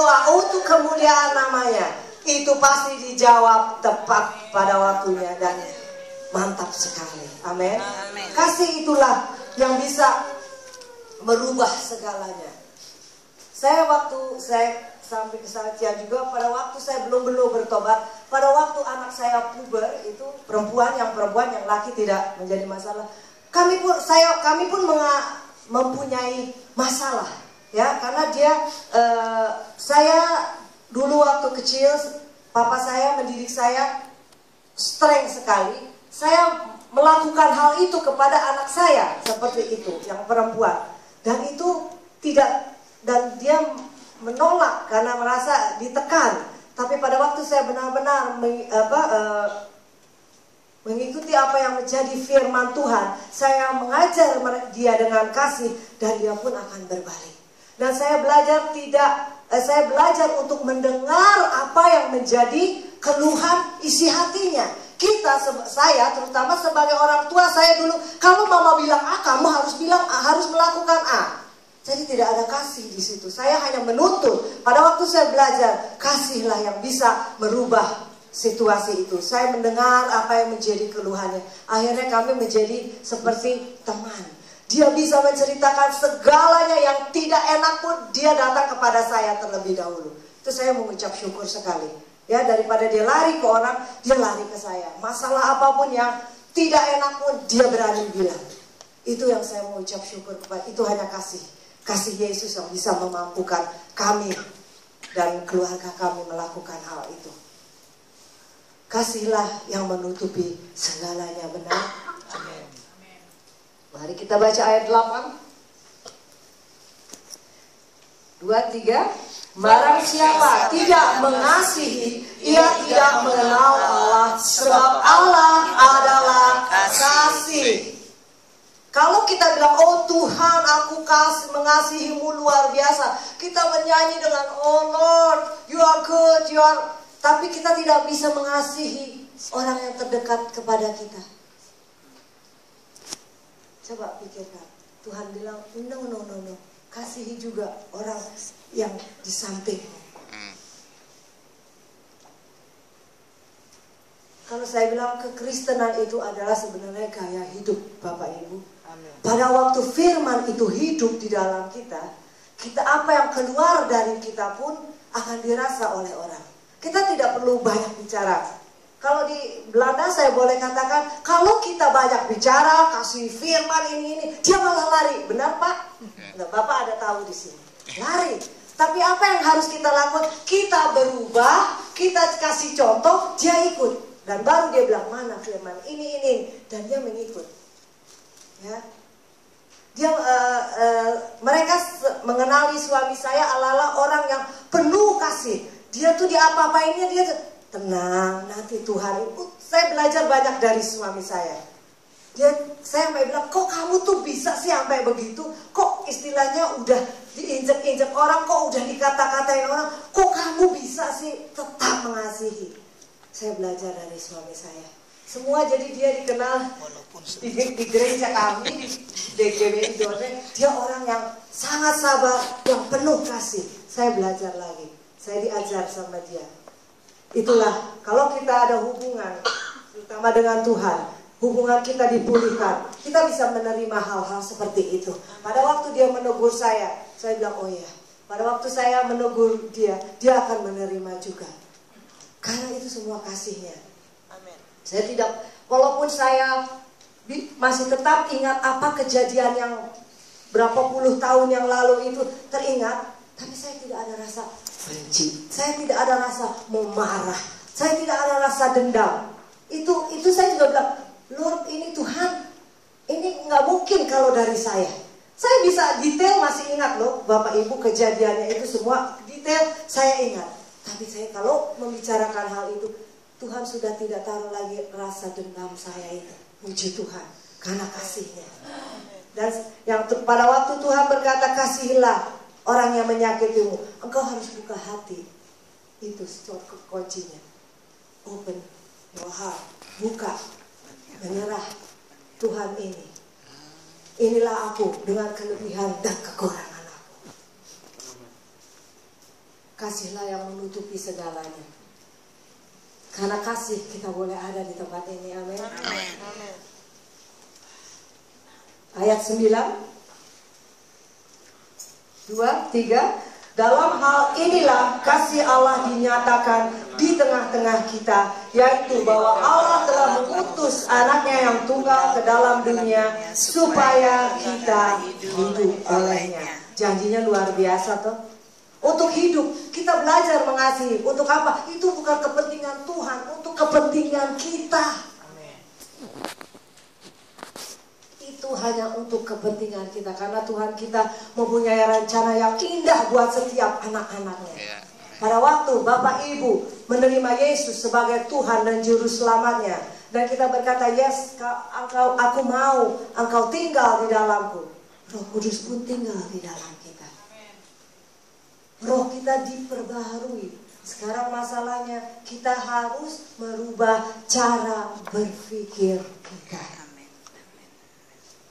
berdoa untuk kemuliaan namanya, itu pasti dijawab tepat pada waktunya dan mantap sekali. Amin. Kasih itulah yang bisa merubah segalanya. Saya sampai ke Satya juga, pada waktu saya belum bertobat, pada waktu anak saya puber itu, perempuan yang laki tidak menjadi masalah. Kami pun mempunyai masalah, ya, karena saya dulu waktu kecil, papa saya mendidik saya streng sekali. Saya melakukan hal itu kepada anak saya seperti itu, yang perempuan, dan itu tidak, dan dia menolak karena merasa ditekan. Tapi pada waktu saya benar-benar mengikuti apa yang menjadi firman Tuhan, saya mengajar dia dengan kasih, dan dia pun akan berbalik. Dan saya belajar untuk mendengar apa yang menjadi keluhan isi hatinya. Saya terutama sebagai orang tua, saya dulu kalau mama bilang A, kamu harus melakukan A. Jadi tidak ada kasih di situ. Saya hanya menuntut. Pada waktu saya belajar, kasihlah yang bisa merubah situasi itu. Saya mendengar apa yang menjadi keluhannya. Akhirnya kami menjadi seperti teman. Dia bisa menceritakan segalanya yang tidak enak pun, dia datang kepada saya terlebih dahulu. Itu saya mengucap syukur sekali. Ya, daripada dia lari ke orang, dia lari ke saya. Masalah apapun yang tidak enak pun, dia berani bilang. Itu yang saya mengucap syukur kepada. Itu hanya kasih. Kasih Yesus yang bisa memampukan kami dan keluarga kami melakukan hal itu. Kasihlah yang menutupi segalanya, benar? Amin. Mari kita baca ayat 8. 2, 3. Barang siapa tidak mengasihi, ia tidak mengenal Allah, sebab Allah adalah kasih. Kalau kita bilang, oh Tuhan, aku mengasihimu luar biasa, kita menyanyi dengan, oh Lord, you are good, tapi kita tidak bisa mengasihi orang yang terdekat kepada kita. Coba pikirkan, Tuhan bilang, no, kasihi juga orang yang di sampingmu. Kalau saya bilang kekristenan itu adalah sebenarnya gaya hidup, Bapak Ibu. Amin. Pada waktu firman itu hidup di dalam kita apa yang keluar dari kita pun akan dirasa oleh orang. Kita tidak perlu banyak bicara. Kalau di Belanda saya boleh katakan, kalau kita banyak bicara, kasih firman ini, dia malah lari. Benar Pak? Nah, Bapak ada tahu di sini. Lari. Tapi apa yang harus kita lakukan? Kita berubah, kita kasih contoh, dia ikut. Dan baru dia bilang, mana firman ini, dan dia mengikut. Ya, mereka mengenali suami saya adalah orang yang penuh kasih. Dia tuh diapa-apainnya dia tenang, nanti Tuhan. Saya belajar banyak dari suami saya. Saya sampai bilang, kok kamu tuh bisa sih sampai begitu? Kok istilahnya udah diinjek-injek orang, kok udah dikata-katain orang, kok kamu bisa sih tetap mengasihi? Saya belajar dari suami saya. Semua jadi dia dikenal di gereja kami, di DGBI Done. Dia orang yang sangat sabar, yang penuh kasih. Saya belajar lagi. Saya diajar sama dia. Itulah, kalau kita ada hubungan, terutama dengan Tuhan, hubungan kita dipulihkan, kita bisa menerima hal-hal seperti itu. Pada waktu dia menegur saya bilang, oh ya. Pada waktu saya menegur dia akan menerima juga. Karena itu semua kasihnya. Amin. Saya tidak, walaupun saya masih tetap ingat apa kejadian yang berapa puluh tahun yang lalu itu teringat, tapi saya tidak ada rasa benci. Saya tidak ada rasa mau marah. Saya tidak ada rasa dendam. Itu saya juga bilang, Lord, ini Tuhan, ini nggak mungkin kalau dari saya. Saya bisa detail masih ingat loh, Bapak Ibu, kejadiannya itu semua detail saya ingat. Tapi saya kalau membicarakan hal itu, Tuhan sudah tidak taruh lagi rasa dendam saya itu. Puji Tuhan, karena kasihnya. Dan yang pada waktu Tuhan berkata, kasihilah orang yang menyakitimu, engkau harus buka hati. Itu kuncinya. Open your heart. Buka, menyerah. Tuhan ini. Inilah aku dengan kelebihan dan kekurangan aku. kasihlah yang menutupi segalanya. Karena kasih kita boleh ada di tempat ini. Amin. Amin. Ayat 9, 2, 3. Dalam hal inilah kasih Allah dinyatakan di tengah-tengah kita, yaitu bahwa Allah telah mengutus anaknya yang tunggal ke dalam dunia supaya kita hidup olehnya. Janjinya luar biasa tuh. Untuk hidup, kita belajar mengasihi. Untuk apa? Itu bukan kepentingan Tuhan, untuk kepentingan kita. Itu hanya untuk kepentingan kita, karena Tuhan kita mempunyai rencana yang indah buat setiap anak-anaknya. Pada waktu Bapak Ibu menerima Yesus sebagai Tuhan dan Juru Selamatnya, dan kita berkata, yes, aku mau Engkau tinggal di dalamku, Roh Kudus pun tinggal di dalam kita. Roh kita diperbaharui. Sekarang masalahnya kita harus merubah cara berpikir kita.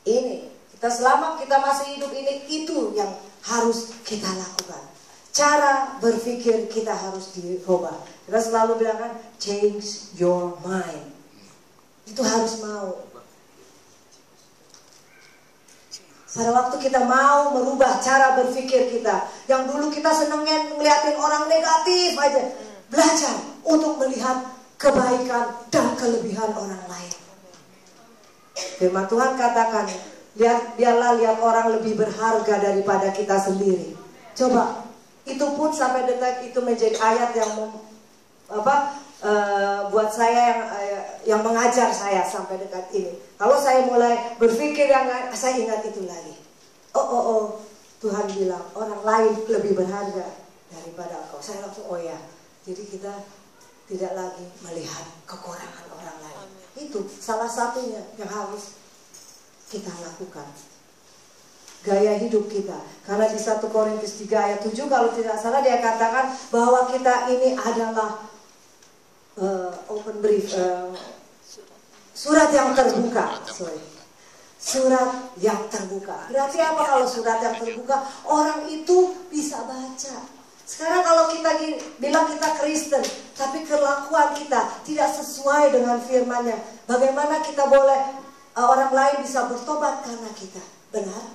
Ini kita selama kita masih hidup ini, itu yang harus kita lakukan. Cara berpikir kita harus dirubah. Kita selalu bilang kan, change your mind. Itu harus mau. Pada waktu kita mau merubah cara berpikir kita, yang dulu kita senengnya ngeliatin orang negatif aja, belajar untuk melihat kebaikan dan kelebihan orang lain. Firman Tuhan katakan, biarlah lihat orang lebih berharga daripada kita sendiri. Coba, itu pun sampai detik itu menjadi ayat yang buat saya yang mengajar saya sampai dekat ini. Kalau saya mulai berpikir yang saya ingat itu lagi. Oh, Tuhan bilang orang lain lebih berharga daripada engkau. Saya langsung oh ya. Jadi kita tidak lagi melihat kekurangan orang lain. Itu salah satunya yang harus kita lakukan. Gaya hidup kita. Karena di 1 Korintus 3 ayat 7 kalau tidak salah dia katakan bahwa kita ini adalah open brief, surat yang terbuka. Surat yang terbuka. Berarti apa kalau surat yang terbuka? Orang itu bisa baca. Sekarang kalau kita bilang kita Kristen, tapi kelakuan kita tidak sesuai dengan firman-Nya, bagaimana kita boleh orang lain bisa bertobat karena kita? Benar?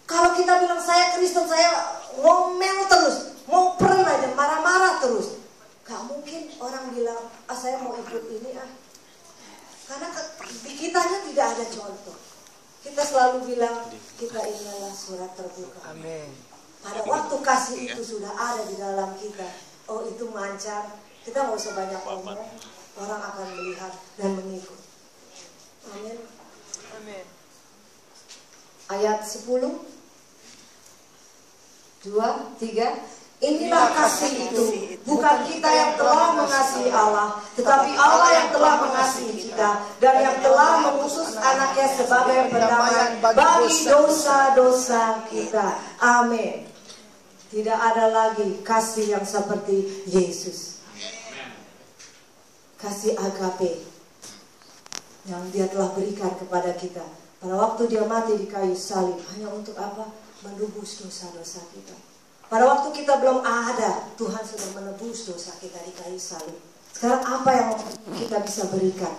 Kalau kita bilang saya Kristen, saya ngomel terus, mau pernah aja marah-marah terus, gak mungkin orang bilang, saya mau ikut ini Karena di kitanya tidak ada contoh. Kita selalu bilang kita ini adalah surat terbuka. Amin. Pada waktu kasih itu sudah ada di dalam kita, oh itu mancar, kita nggak usah banyak ngomong, orang akan melihat dan mengikut. Amin. Amin. Ayat 10, 2, 3. Inilah kasih itu, bukan kita yang telah mengasihi Allah, tetapi Allah yang telah mengasihi kita, dan yang telah mengutus anaknya sebagai pendamaian bagi dosa-dosa kita. Amin. Tidak ada lagi kasih yang seperti Yesus. Kasih agape yang dia telah berikan kepada kita. Pada waktu dia mati di kayu salib, hanya untuk apa? Menebus dosa-dosa kita. Pada waktu kita belum ada, Tuhan sudah menebus dosa kita di kayu salib. Sekarang apa yang kita bisa berikan?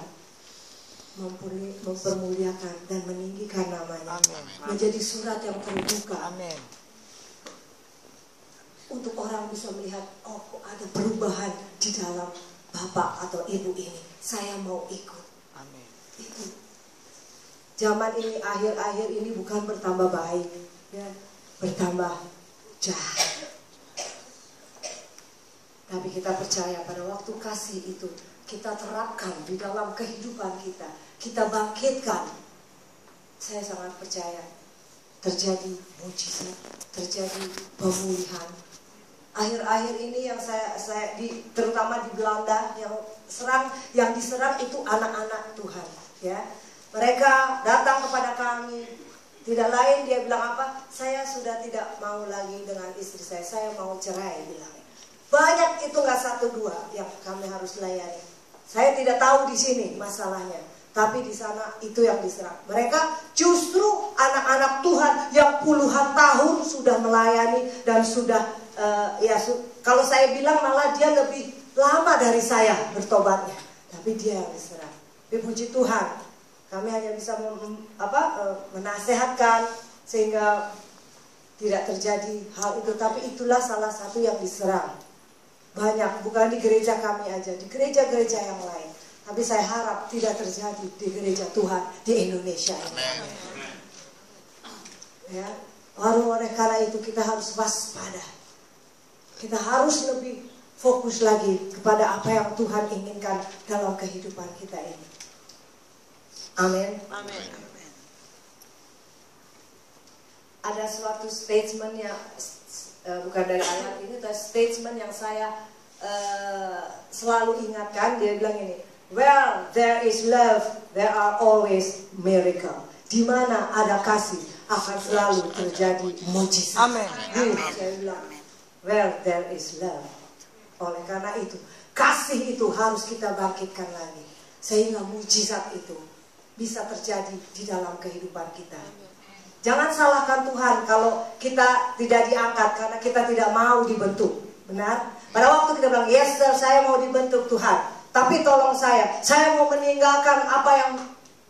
Mempermuliakan dan meninggikan namanya. Menjadi surat yang terbuka. Amin. Untuk orang bisa melihat, oh kok ada perubahan di dalam bapak atau ibu ini. Saya mau ikut. Amin. Itu. Zaman ini, akhir-akhir ini bukan bertambah baik, ya, bertambah jahat. Tapi kita percaya pada waktu kasih itu kita terapkan di dalam kehidupan kita, kita bangkitkan. Saya sangat percaya terjadi mujizat, terjadi pemulihan. Akhir-akhir ini yang saya terutama di Belanda yang diserang itu anak-anak Tuhan, ya. Mereka datang kepada kami, tidak lain dia bilang apa? Saya sudah tidak mau lagi dengan istri saya mau cerai bilangnya. Banyak itu nggak 1-2 yang kami harus layani. Saya tidak tahu di sini masalahnya, tapi di sana itu yang diserang. Mereka justru anak-anak Tuhan yang puluhan tahun sudah melayani dan sudah kalau saya bilang malah dia lebih lama dari saya bertobatnya, tapi dia yang diserang. Tapi puji Tuhan, kami hanya bisa menasehatkan sehingga tidak terjadi hal itu. Tapi itulah salah satu yang diserang. Banyak, bukan di gereja kami aja, di gereja-gereja yang lain. Tapi saya harap tidak terjadi di gereja Tuhan di Indonesia ini. Ya, oleh karena itu kita harus waspada. Kita harus lebih fokus lagi kepada apa yang Tuhan inginkan dalam kehidupan kita ini. Amin. Amin. Ada suatu statement yang bukan dari ayat ini, tapi statement yang saya selalu ingatkan. Dia bilang ini, where there is love, there are always miracle. Di mana ada kasih akan selalu terjadi mujizat. Amin. Saya bilang, where there is love. Oleh karena itu, kasih itu harus kita bangkitkan lagi, sehingga mujizat itu bisa terjadi di dalam kehidupan kita. Jangan salahkan Tuhan kalau kita tidak diangkat karena kita tidak mau dibentuk. Benar? Pada waktu kita bilang, yes sir, saya mau dibentuk Tuhan, tapi tolong saya mau meninggalkan apa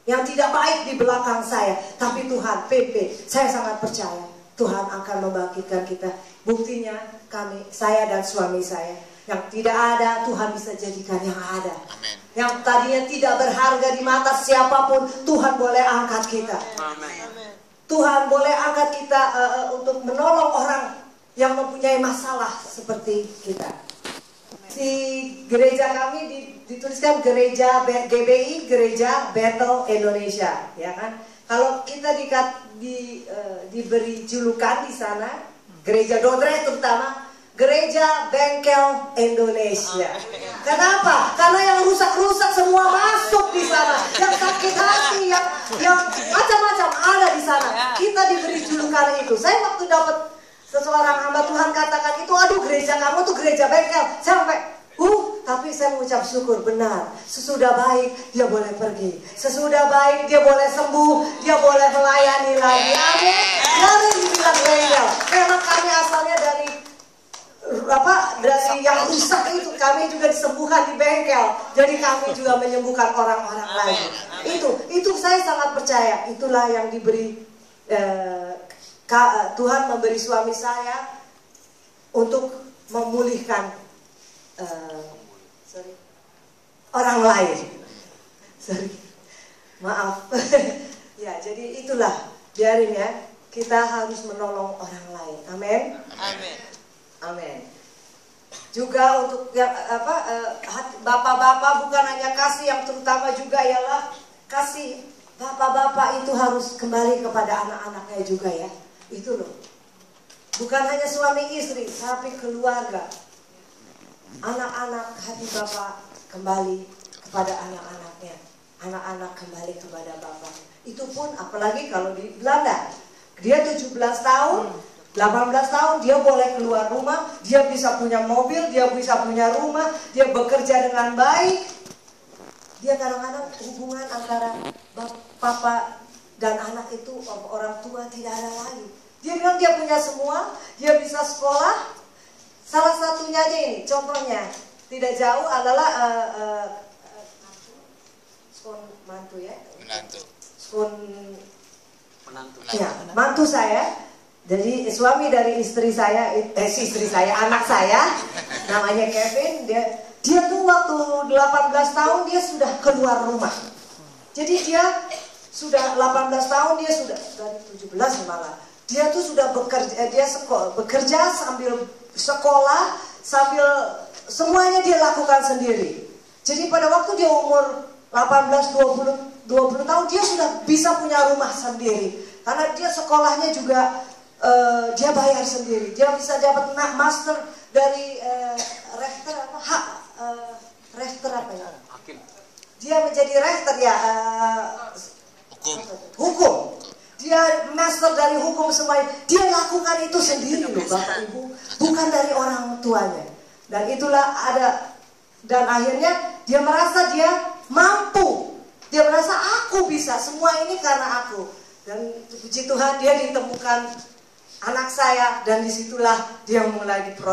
yang tidak baik di belakang saya. Tapi Tuhan, PP, saya sangat percaya Tuhan akan membangkitkan kita. Buktinya saya dan suami saya, yang tidak ada Tuhan bisa jadikan yang ada. Amen. Yang tadinya tidak berharga di mata siapapun, Tuhan boleh angkat kita. Amen. Tuhan boleh angkat kita untuk menolong orang yang mempunyai masalah seperti kita. Di gereja kami dituliskan gereja GBI, Gereja Bethel Indonesia, ya kan? Kalau kita diberi julukan di sana, Gereja Dodre terutama, Gereja Bengkel Indonesia. Kenapa? Karena yang rusak-rusak semua masuk di sana. Yang sakit hati, yang macam-macam ada di sana. Kita diberi julukan itu. Saya waktu dapat seseorang hamba Tuhan katakan itu, aduh gereja kamu tuh gereja bengkel. Saya sampai, tapi saya mengucap syukur, benar. Sesudah baik dia boleh pergi. Sesudah baik dia boleh sembuh, dia boleh melayani lagi. Amin. Jangan dibilang bengkel. Memang kami asalnya dari yang rusak itu, kami juga disembuhkan di bengkel. Jadi kami juga menyembuhkan orang-orang lain. Itu saya sangat percaya. Itulah yang diberi Tuhan memberi suami saya untuk memulihkan orang lain. Maaf. Ya, jadi itulah, biarin ya. Kita harus menolong orang lain. Amin. Amin. Amin. Juga untuk yang bapak-bapak, bukan hanya kasih, yang terutama juga ialah kasih. Bapak-bapak itu harus kembali kepada anak-anaknya juga ya. Itu loh. Bukan hanya suami istri, tapi keluarga. Anak-anak, hati bapak kembali kepada anak-anaknya. Anak-anak kembali kepada bapak. Itu pun apalagi kalau di Belanda. Dia 17 tahun, 18 tahun dia boleh keluar rumah, dia bisa punya mobil, dia bisa punya rumah, dia bekerja dengan baik. Dia kadang-kadang hubungan antara papa dan anak itu, orang tua tidak ada lagi. Dia bilang dia punya semua, dia bisa sekolah. Salah satunya aja ini, contohnya tidak jauh adalah skon mantu ya. Mantu saya. Jadi suami dari istri saya, anak saya, namanya Kevin, dia tuh waktu 18 tahun dia sudah keluar rumah. Jadi dia sudah 18 tahun, dia sudah dari 17 malah. Dia tuh sudah bekerja sambil sekolah, sambil semuanya dia lakukan sendiri. Jadi pada waktu dia umur 18, 20 tahun dia sudah bisa punya rumah sendiri. Karena dia sekolahnya juga dia bayar sendiri. Dia bisa dapat master dari rektor apa ya? Hakim. Dia menjadi rektor ya, hukum. Dia master dari hukum semuanya. Dia lakukan itu sendiri loh Bapak Ibu, bukan dari orang tuanya. Dan itulah dan akhirnya dia merasa dia mampu. Dia merasa aku bisa, semua ini karena aku. Dan puji Tuhan dia ditemukan anak saya, dan disitulah dia mulai diproses.